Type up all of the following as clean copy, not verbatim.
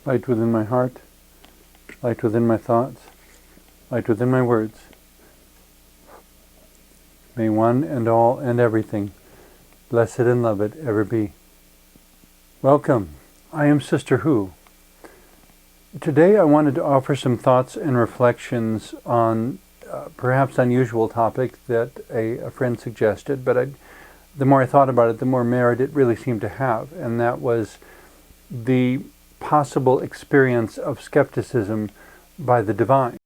light within my heart, light within my thoughts, light within my words. May one and all and everything, blessed and loved, ever be. Welcome. I am Sister Who. Today I wanted to offer some thoughts and reflections on perhaps unusual topic that a friend suggested, but the more I thought about it, the more merit it really seemed to have, and that was the possible experience of skepticism by the divine.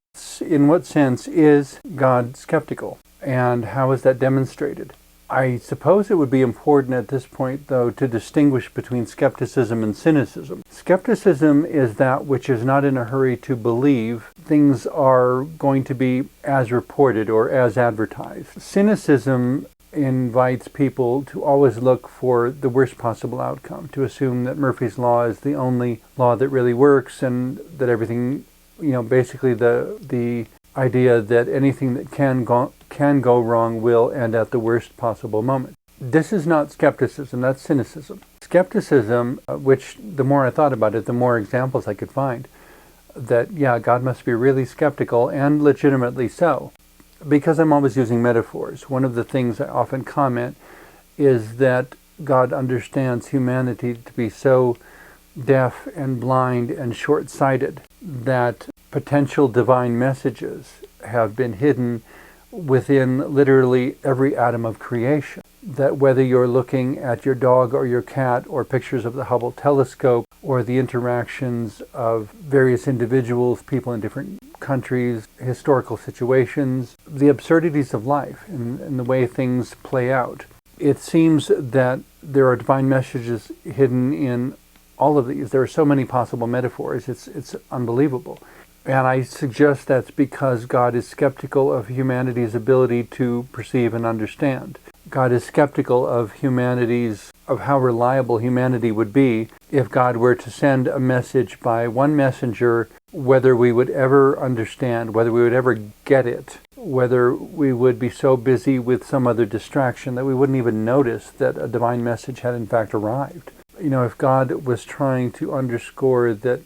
In what sense is God skeptical, and how is that demonstrated? I suppose it would be important at this point, though, to distinguish between skepticism and cynicism. Skepticism is that which is not in a hurry to believe things are going to be as reported or as advertised. Cynicism invites people to always look for the worst possible outcome, to assume that Murphy's Law is the only law that really works, and that everything, basically the idea that anything that can go wrong will end at the worst possible moment. This is not skepticism, that's cynicism. Skepticism, which the more I thought about it, the more examples I could find, that God must be really skeptical, and legitimately so. Because I'm always using metaphors, one of the things I often comment is that God understands humanity to be so deaf and blind and short-sighted that potential divine messages have been hidden within literally every atom of creation. That whether you're looking at your dog or your cat, or pictures of the Hubble telescope, or the interactions of various individuals, people in different countries, historical situations, the absurdities of life and the way things play out, it seems that there are divine messages hidden in all of these. There are so many possible metaphors, it's unbelievable. And I suggest that's because God is skeptical of humanity's ability to perceive and understand. God is skeptical of how reliable humanity would be if God were to send a message by one messenger, whether we would ever understand, whether we would ever get it, whether we would be so busy with some other distraction that we wouldn't even notice that a divine message had in fact arrived. If God was trying to underscore that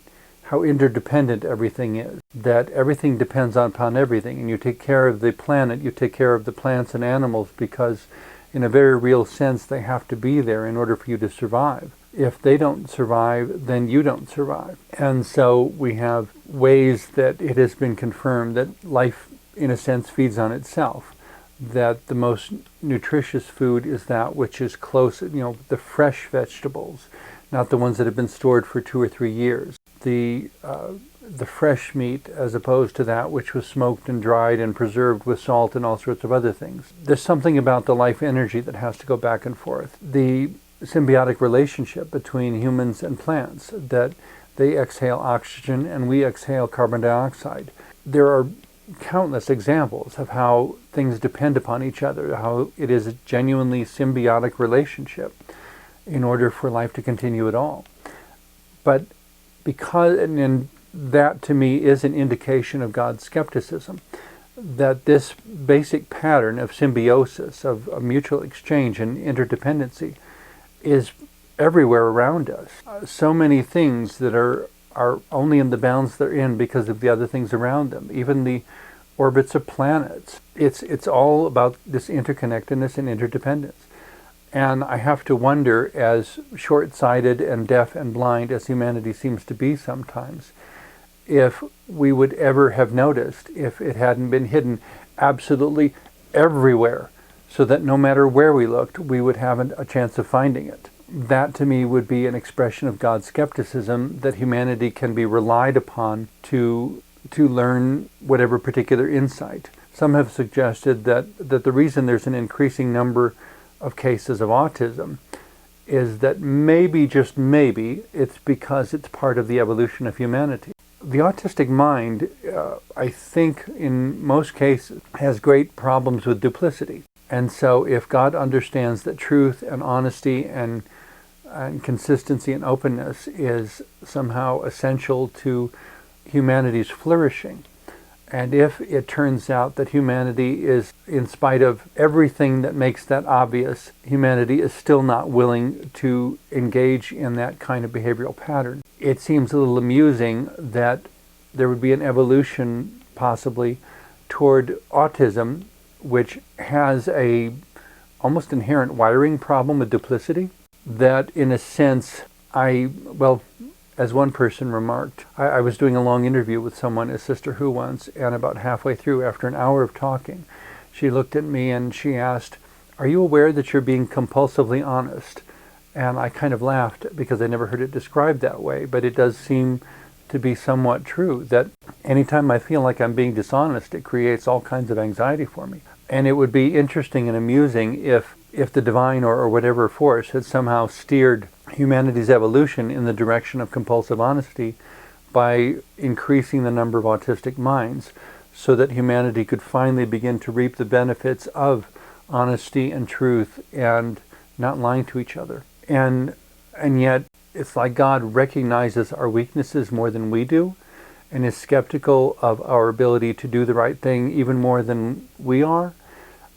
how interdependent everything is, that everything depends upon everything, and you take care of the planet, you take care of the plants and animals because in a very real sense they have to be there in order for you to survive. If they don't survive, then you don't survive. And so we have ways that it has been confirmed that life, in a sense, feeds on itself, that the most nutritious food is that which is close, the fresh vegetables, not the ones that have been stored for 2 or 3 years. The fresh meat, as opposed to that which was smoked and dried and preserved with salt and all sorts of other things. There's something about the life energy that has to go back and forth. The symbiotic relationship between humans and plants, that they exhale oxygen and we exhale carbon dioxide. There are countless examples of how things depend upon each other, how it is a genuinely symbiotic relationship in order for life to continue at all. But and that to me is an indication of God's skepticism, that this basic pattern of symbiosis, of mutual exchange and interdependency is everywhere around us. So many things that are only in the bounds they're in because of the other things around them, even the orbits of planets. It's all about this interconnectedness and interdependence. And I have to wonder, as short-sighted and deaf and blind as humanity seems to be sometimes, if we would ever have noticed if it hadn't been hidden absolutely everywhere, so that no matter where we looked, we would have a chance of finding it. That to me would be an expression of God's skepticism, that humanity can be relied upon to learn whatever particular insight. Some have suggested that the reason there's an increasing number of cases of autism is that maybe, just maybe, it's because it's part of the evolution of humanity. The autistic mind, I think in most cases, has great problems with duplicity. And so if God understands that truth and honesty and consistency and openness is somehow essential to humanity's flourishing, And if it turns out that humanity is, in spite of everything that makes that obvious, humanity is still not willing to engage in that kind of behavioral pattern, it seems a little amusing that there would be an evolution, possibly, toward autism, which has a almost inherent wiring problem with duplicity, that in a sense, as one person remarked, I was doing a long interview with someone at Sister Who once, and about halfway through, after an hour of talking, she looked at me and she asked, "Are you aware that you're being compulsively honest?" And I kind of laughed because I never heard it described that way, but it does seem to be somewhat true, that anytime I feel like I'm being dishonest, it creates all kinds of anxiety for me. And it would be interesting and amusing if the divine or whatever force had somehow steered humanity's evolution in the direction of compulsive honesty by increasing the number of autistic minds, so that humanity could finally begin to reap the benefits of honesty and truth and not lying to each other. And yet, it's like God recognizes our weaknesses more than we do, and is skeptical of our ability to do the right thing even more than we are,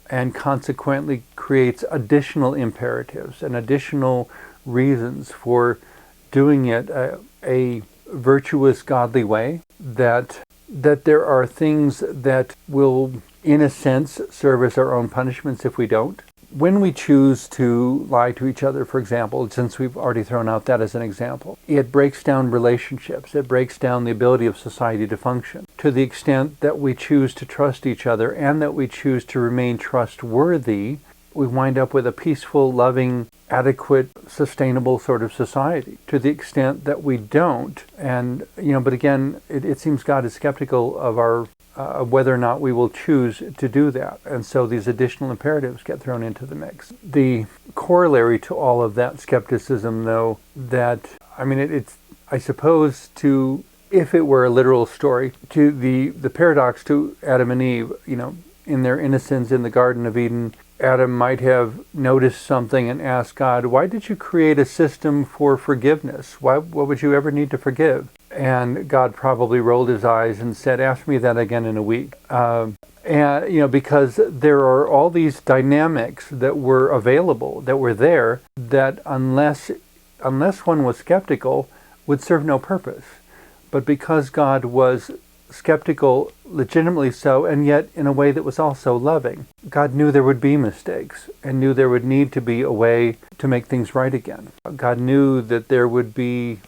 and consequently creates additional imperatives and additional reasons for doing it a virtuous, godly way, that there are things that will, in a sense, serve as our own punishments if we don't. When we choose to lie to each other, for example, since we've already thrown out that as an example, it breaks down relationships. It breaks down the ability of society to function. To the extent that we choose to trust each other and that we choose to remain trustworthy, we wind up with a peaceful, loving, adequate, sustainable sort of society. To the extent that we don't, but again, it seems God is skeptical of our whether or not we will choose to do that. And so these additional imperatives get thrown into the mix. The corollary to all of that skepticism, though, it's, I suppose, if it were a literal story, to the paradox to Adam and Eve, in their innocence in the Garden of Eden, Adam might have noticed something and asked God, "Why did you create a system for forgiveness? What would you ever need to forgive?" And God probably rolled his eyes and said, "Ask me that again in a week." Because there are all these dynamics that were available, that were there, that unless one was skeptical, would serve no purpose. But because God was skeptical, legitimately so, and yet in a way that was also loving, God knew there would be mistakes and knew there would need to be a way to make things right again. God knew that there would be,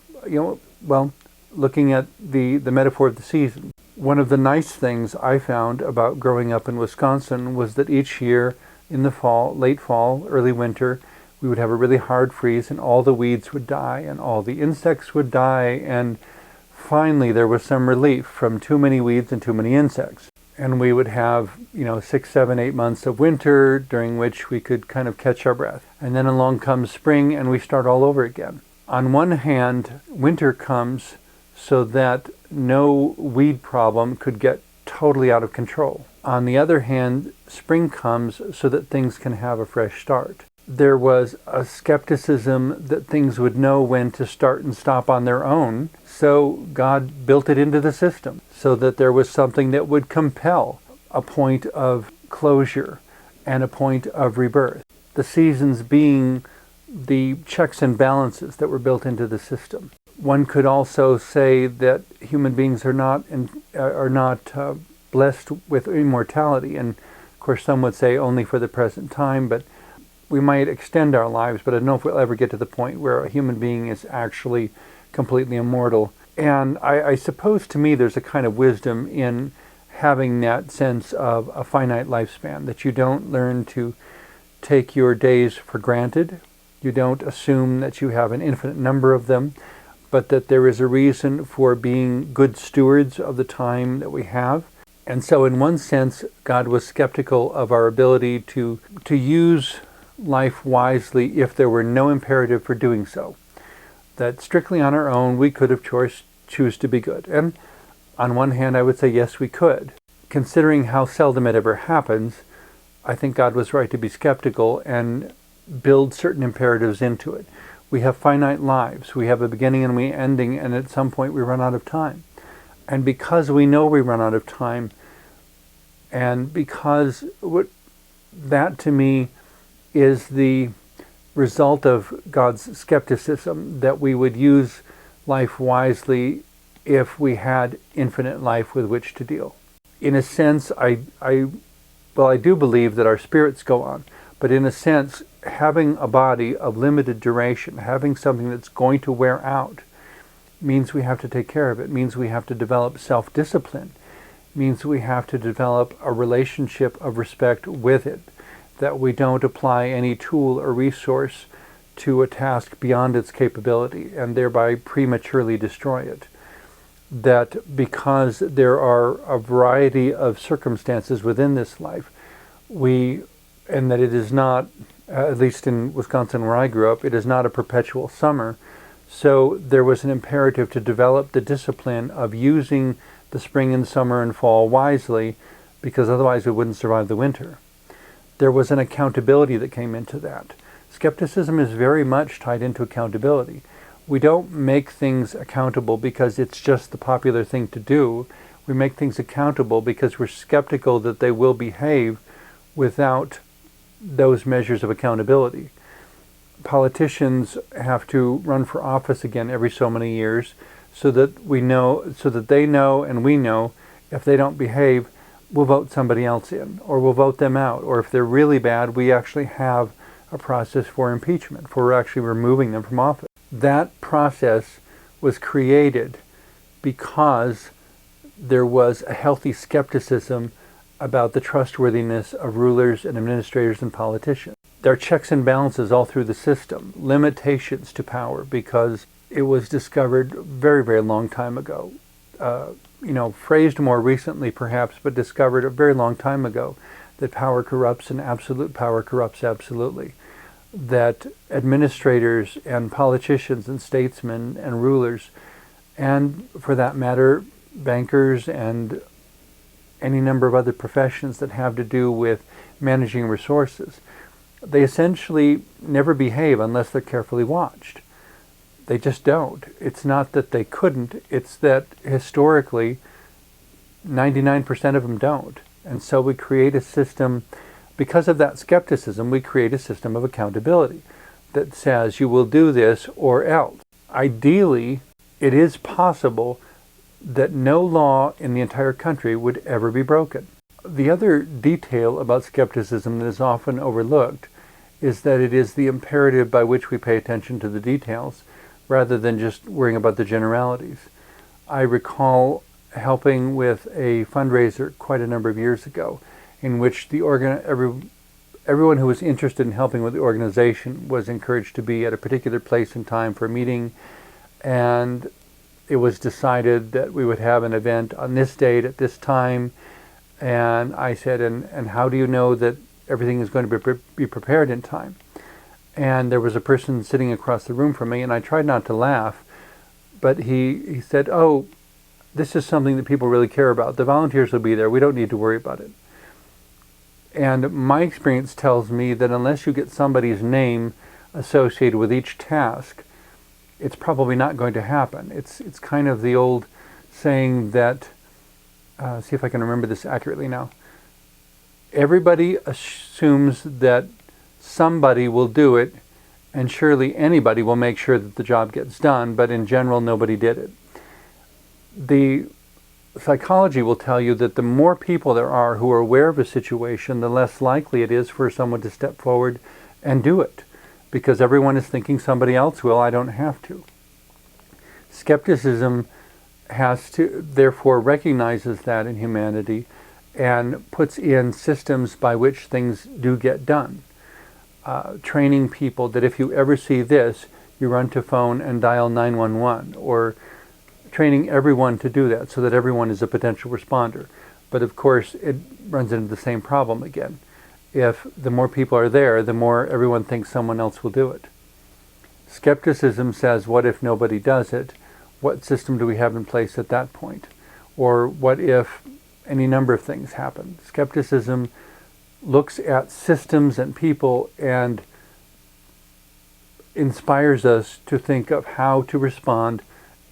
looking at the metaphor of the season, one of the nice things I found about growing up in Wisconsin was that each year in the fall, late fall, early winter, we would have a really hard freeze and all the weeds would die and all the insects would die, and finally there was some relief from too many weeds and too many insects. And we would have, 6, 7, 8 months of winter during which we could kind of catch our breath. And then along comes spring and we start all over again. On one hand, winter comes so that no weed problem could get totally out of control. On the other hand, spring comes so that things can have a fresh start. There was a skepticism that things would know when to start and stop on their own, so God built it into the system so that there was something that would compel a point of closure and a point of rebirth. The seasons being the checks and balances that were built into the system. One could also say that human beings are not blessed with immortality, and of course some would say only for the present time, but we might extend our lives, but I don't know if we'll ever get to the point where a human being is actually completely immortal. And I suppose to me there's a kind of wisdom in having that sense of a finite lifespan, that you don't learn to take your days for granted. You don't assume that you have an infinite number of them, but that there is a reason for being good stewards of the time that we have. And so in one sense, God was skeptical of our ability to use life wisely if there were no imperative for doing so. That strictly on our own, we could of course choose to be good. And on one hand, I would say yes, we could. Considering how seldom it ever happens, I think God was right to be skeptical and build certain imperatives into it. We have finite lives. We have a beginning and we ending, and at some point we run out of time. And because we know we run out of time, and because that to me is the result of God's skepticism, that we would use life wisely if we had infinite life with which to deal. In a sense, I do believe that our spirits go on, but in a sense, having a body of limited duration, having something that's going to wear out, means we have to take care of it, means we have to develop self-discipline, means we have to develop a relationship of respect with it, that we don't apply any tool or resource to a task beyond its capability and thereby prematurely destroy it. That because there are a variety of circumstances within this life, and that it is not, at least in Wisconsin where I grew up, it is not a perpetual summer. So there was an imperative to develop the discipline of using the spring and summer and fall wisely, because otherwise we wouldn't survive the winter. There was an accountability that came into that. Skepticism is very much tied into accountability. We don't make things accountable because it's just the popular thing to do. We make things accountable because we're skeptical that they will behave without those measures of accountability. Politicians have to run for office again every so many years so that they know and we know if they don't behave, we'll vote somebody else in, or we'll vote them out, or if they're really bad, we actually have a process for impeachment, for actually removing them from office. That process was created because there was a healthy skepticism about the trustworthiness of rulers and administrators and politicians. There are checks and balances all through the system, limitations to power, because it was discovered very, very long time ago. Phrased more recently perhaps, but discovered a very long time ago, that power corrupts and absolute power corrupts absolutely. That administrators and politicians and statesmen and rulers, and for that matter, bankers and any number of other professions that have to do with managing resources, they essentially never behave unless they're carefully watched. They just don't. It's not that they couldn't, it's that historically 99% of them don't. And so we create a system, because of that skepticism, we create a system of accountability that says you will do this or else. Ideally, it is possible that no law in the entire country would ever be broken. The other detail about skepticism that is often overlooked is that it is the imperative by which we pay attention to the details rather than just worrying about the generalities. I recall helping with a fundraiser quite a number of years ago in which everyone who was interested in helping with the organization was encouraged to be at a particular place and time for a meeting, and it was decided that we would have an event on this date at this time. And I said, and how do you know that everything is going to be prepared in time? And there was a person sitting across the room from me, and I tried not to laugh, but he said, oh, this is something that people really care about. The volunteers will be there. We don't need to worry about it. And my experience tells me that unless you get somebody's name associated with each task, it's probably not going to happen. It's kind of the old saying that, see if I can remember this accurately now. Everybody assumes that somebody will do it, and surely anybody will make sure that the job gets done, but in general, nobody did it. The psychology will tell you that the more people there are who are aware of a situation, the less likely it is for someone to step forward and do it, because everyone is thinking somebody else will, I don't have to. Skepticism therefore recognizes that in humanity and puts in systems by which things do get done. Training people that if you ever see this, you run to phone and dial 911, or training everyone to do that so that everyone is a potential responder. But of course, it runs into the same problem again. If the more people are there, the more everyone thinks someone else will do it. Skepticism says, what if nobody does it? What system do we have in place at that point? Or what if any number of things happen? Skepticism looks at systems and people and inspires us to think of how to respond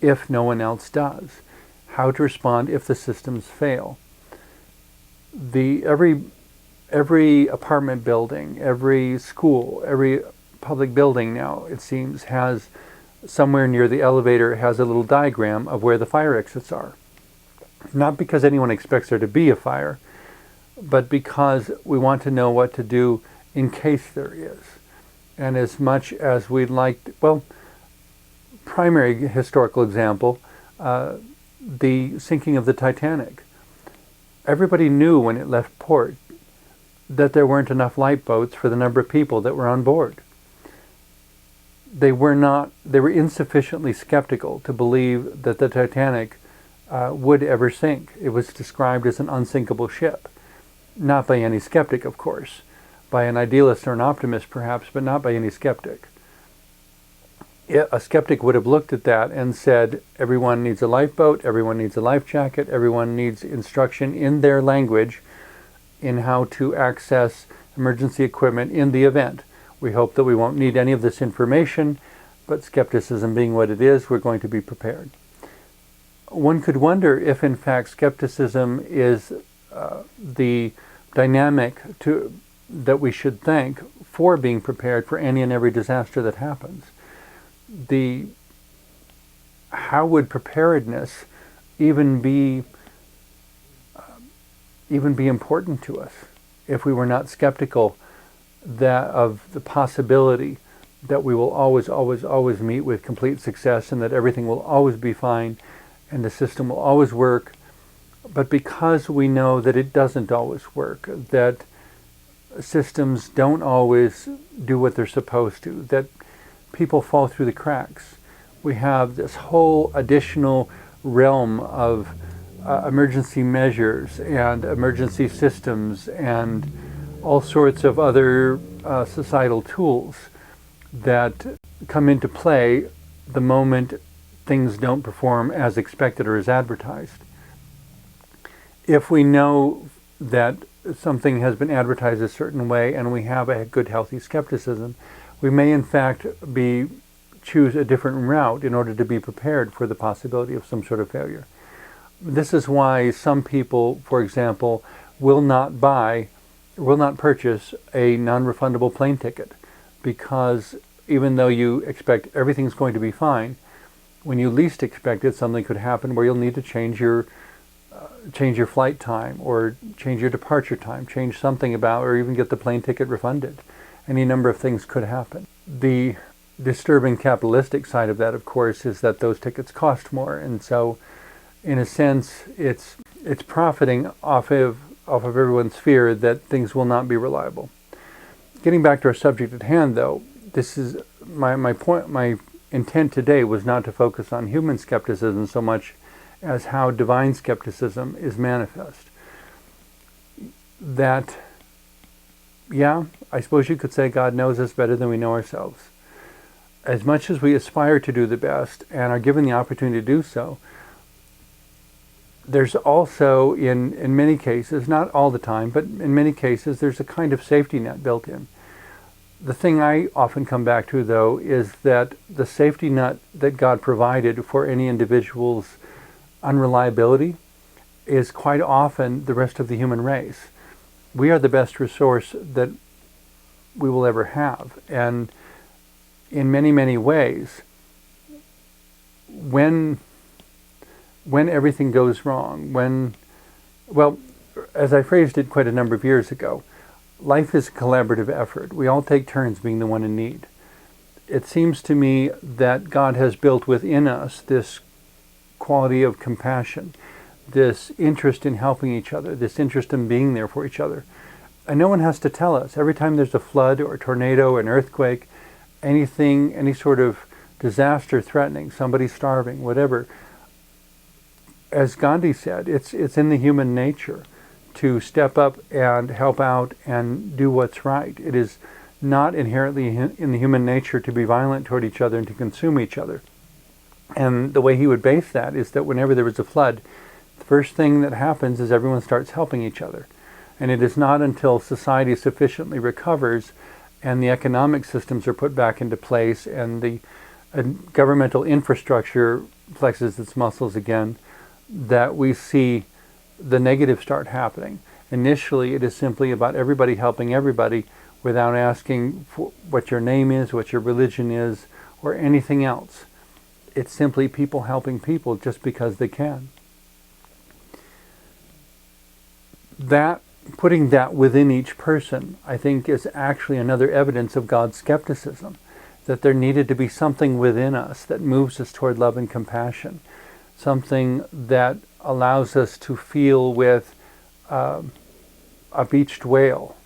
if no one else does. how to respond if the systems fail. Every apartment building, every school, every public building now, it seems, has somewhere near the elevator has a little diagram of where the fire exits are. Not because anyone expects there to be a fire, but because we want to know what to do in case there is. And as much as we'd like, primary historical example, the sinking of the Titanic. Everybody knew when it left port that there weren't enough lifeboats for the number of people that were on board. They were insufficiently skeptical to believe that the Titanic would ever sink. It was described as an unsinkable ship. Not by any skeptic, of course. By an idealist or an optimist, perhaps, but not by any skeptic. A skeptic would have looked at that and said, everyone needs a lifeboat, everyone needs a life jacket, everyone needs instruction in their language in how to access emergency equipment in the event. We hope that we won't need any of this information, but skepticism being what it is, we're going to be prepared. One could wonder if, in fact, skepticism is the dynamic that we should thank for being prepared for any and every disaster that happens. How would preparedness even be important to us if we were not skeptical of the possibility that we will always meet with complete success and that everything will always be fine and the system will always work, but because we know that it doesn't always work, that systems don't always do what they're supposed to, that people fall through the cracks. We have this whole additional realm of emergency measures and emergency systems and all sorts of other societal tools that come into play the moment things don't perform as expected or as advertised. If we know that something has been advertised a certain way and we have a good, healthy skepticism, we may in fact choose a different route in order to be prepared for the possibility of some sort of failure. This is why some people, for example, will not purchase a non-refundable plane ticket, because even though you expect everything's going to be fine, when you least expect it, something could happen where you'll need to change your flight time or change your departure time, change something about, or even get the plane ticket refunded. Any number of things could happen. The disturbing capitalistic side of that, of course, is that those tickets cost more, and so in a sense it's profiting off of everyone's fear that things will not be reliable. Getting back to our subject at hand, though, this is my point. My intent today was not to focus on human skepticism so much as how divine skepticism is manifest. That, yeah, I suppose you could say God knows us better than we know ourselves. As much as we aspire to do the best and are given the opportunity to do so, there's also, in many cases, not all the time, but in many cases, there's a kind of safety net built in. The thing I often come back to, though, is that the safety net that God provided for any individual's unreliability is quite often the rest of the human race. We are the best resource that we will ever have. And in many, many ways, when everything goes wrong, as I phrased it quite a number of years ago, life is a collaborative effort. We all take turns being the one in need. It seems to me that God has built within us this quality of compassion, this interest in helping each other, this interest in being there for each other. And no one has to tell us. Every time there's a flood or a tornado or an earthquake, anything, any sort of disaster threatening, somebody starving, whatever, as Gandhi said, it's in the human nature to step up and help out and do what's right. It is not inherently in the human nature to be violent toward each other and to consume each other. And the way he would base that is that whenever there was a flood, the first thing that happens is everyone starts helping each other. And it is not until society sufficiently recovers and the economic systems are put back into place and the governmental infrastructure flexes its muscles again, that we see the negative start happening. Initially, it is simply about everybody helping everybody without asking for what your name is, what your religion is, or anything else. It's simply people helping people just because they can. That, putting that within each person, I think, is actually another evidence of God's skepticism, that there needed to be something within us that moves us toward love and compassion, something that allows us to feel with a beached whale.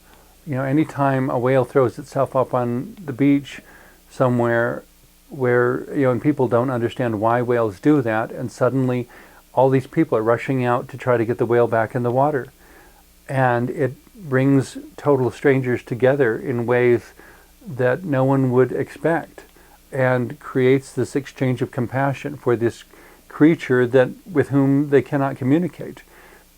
You know, anytime a whale throws itself up on the beach somewhere where, you know, and people don't understand why whales do that, and suddenly all these people are rushing out to try to get the whale back in the water. And it brings total strangers together in ways that no one would expect, and creates this exchange of compassion for this creature that with whom they cannot communicate.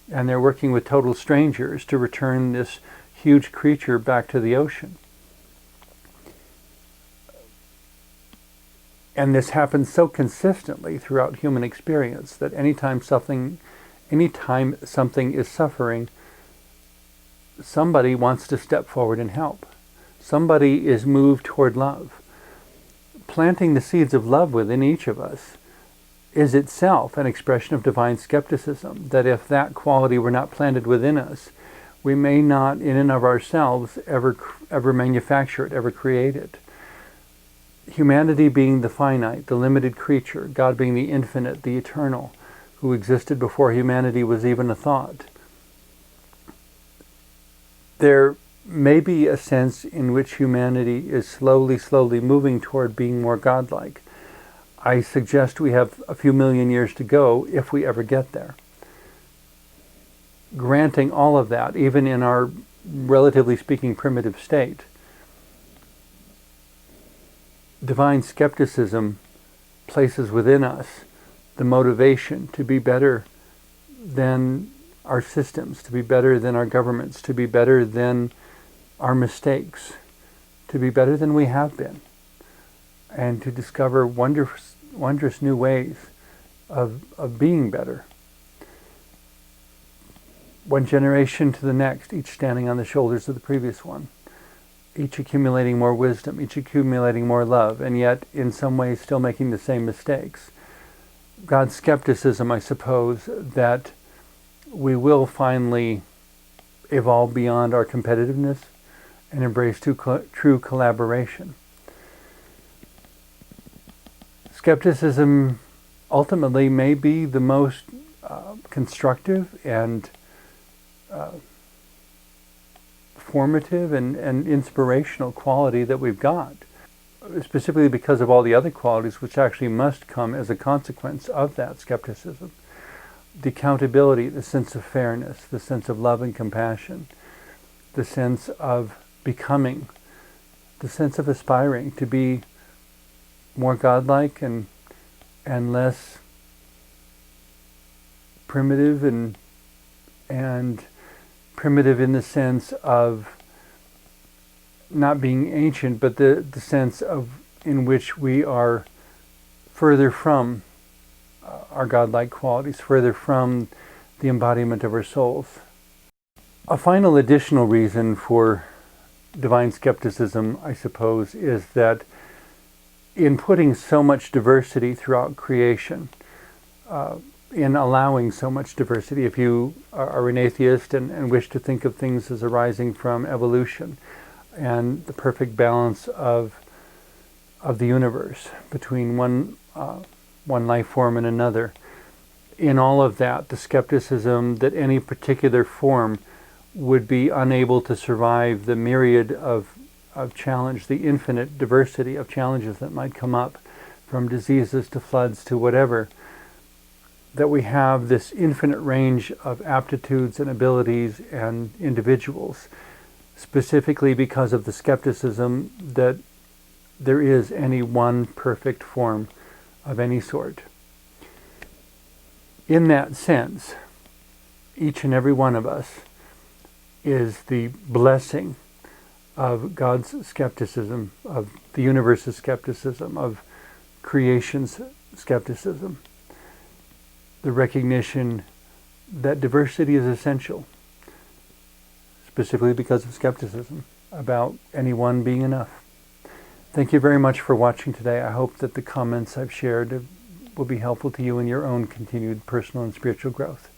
And they're working with total strangers to return this huge creature back to the ocean. And this happens so consistently throughout human experience that anytime something is suffering, somebody wants to step forward and help. Somebody is moved toward love. Planting the seeds of love within each of us is itself an expression of divine skepticism, that if that quality were not planted within us, we may not in and of ourselves ever manufacture it, ever create it. Humanity being the finite, the limited creature, God being the infinite, the eternal, who existed before humanity was even a thought. There may be a sense in which humanity is slowly moving toward being more godlike. I suggest we have a few million years to go if we ever get there. Granting all of that, even in our relatively speaking primitive state, divine skepticism places within us the motivation to be better than our systems, to be better than our governments, to be better than our mistakes, to be better than we have been, and to discover wondrous new ways of being better. One generation to the next, each standing on the shoulders of the previous one, each accumulating more wisdom, each accumulating more love, and yet in some ways still making the same mistakes. God's skepticism, I suppose, that we will finally evolve beyond our competitiveness and embrace true collaboration. Skepticism ultimately may be the most constructive and formative and inspirational quality that we've got, specifically because of all the other qualities which actually must come as a consequence of that skepticism. The accountability, the sense of fairness, the sense of love and compassion, the sense of becoming, the sense of aspiring to be more godlike and less primitive, and primitive in the sense of not being ancient, but the sense of in which we are further from our godlike qualities, further from the embodiment of our souls. A final additional reason for divine skepticism, I suppose, is that in putting so much diversity throughout creation, in allowing so much diversity, if you are an atheist and wish to think of things as arising from evolution and the perfect balance of the universe between one life form and another, in all of that, the skepticism that any particular form would be unable to survive the myriad of challenge, the infinite diversity of challenges that might come up, from diseases to floods to whatever, that we have this infinite range of aptitudes and abilities and individuals, specifically because of the skepticism that there is any one perfect form of any sort. In that sense, each and every one of us is the blessing of God's skepticism, of the universe's skepticism, of creation's skepticism. the recognition that diversity is essential, specifically because of skepticism about anyone being enough. Thank you very much for watching today. I hope that the comments I've shared will be helpful to you in your own continued personal and spiritual growth.